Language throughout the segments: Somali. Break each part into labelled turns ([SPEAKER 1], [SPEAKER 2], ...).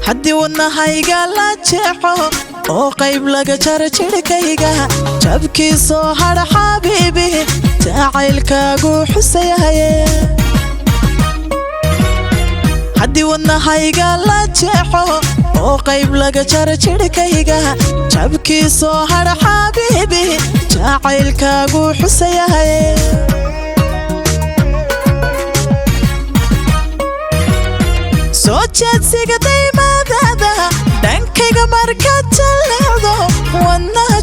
[SPEAKER 1] haddii wadnahayga la jeexo oo qayb laga jaro jidhkayga jabkiisoo hadha xabiibi jacaylkaagu xusayahaye haddii wadnahayga la jeexo oo qayb laga jaro jidhkayga jabkiisoo hadha xabiibi jacaylkaagu xusayahaye soo jeedsiga daymaadaada dhankayga markaad jalleecdo wadnaha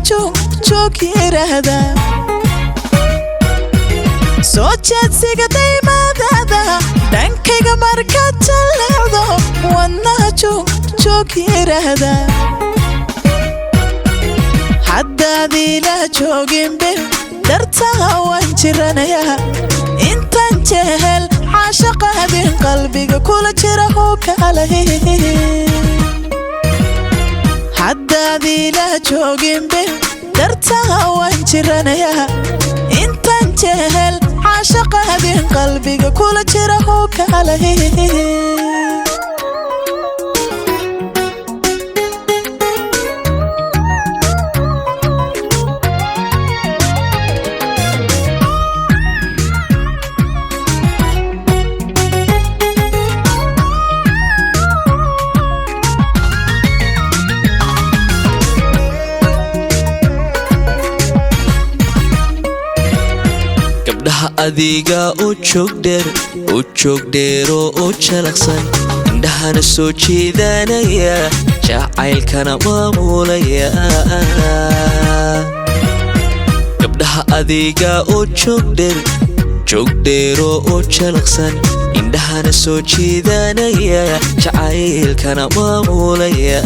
[SPEAKER 1] joog yiraahda soo jeedsiga daymaadaada dhankayga markaad jalleecdo wadnaha joog yiraahda haddaadii la jooginbe dartaa waan jiranayaa intaan jehel عاشقادين قلبي كل جرح وكاله حدادي لا جوجين به درتها وانجرانيا انت انتهل عاشقادين قلبي كل جرح وكاله
[SPEAKER 2] adiga oo joog dheer oo jalaqsan indhahana soo jeedanaya jacaylkana maamulaya gabdhaha adiga oo joog dheer oo jalaqsan indhahana soo jeedanaya jacaylkana maamulaya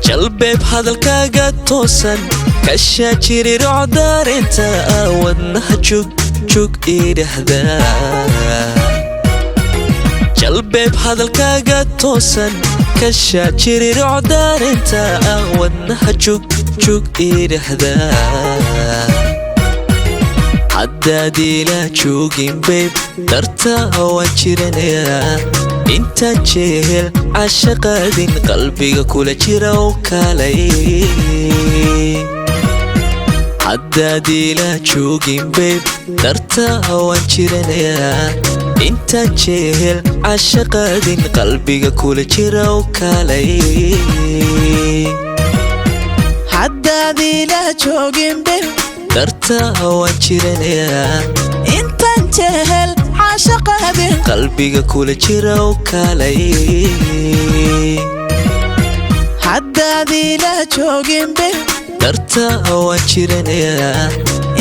[SPEAKER 2] jalbeeb hadalkaaga toosan kashaa jiri rocdaarinta wadnaha joog idhahda jalbeeb hadalkaaga toosan kashaa jiri rocdaarinta wadnaha joog idhahda haddaadii la joogin beeb dartaa waan jiranayaa intaan jehel caashaqaadin qalbiga kula jira oo kaalay haddaadii la joogin beeb dartaa waan jiranayaa intaan jehel caashaqaadin qalbiga kula jira oo kaalay
[SPEAKER 1] haddaadii la joogin beeb
[SPEAKER 2] dartaa waan jiranayaa
[SPEAKER 1] intaan jehel عاشقادين
[SPEAKER 2] قلبي كل جرا وكالي
[SPEAKER 1] حدادي لا جوجين به
[SPEAKER 2] درتا وانشرنيا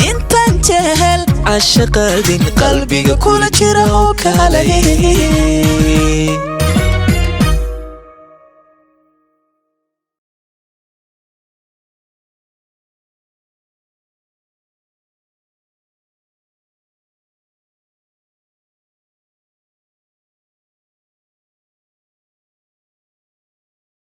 [SPEAKER 1] انت انتهل
[SPEAKER 2] عاشقادين
[SPEAKER 1] قلبي كل جرا وكالي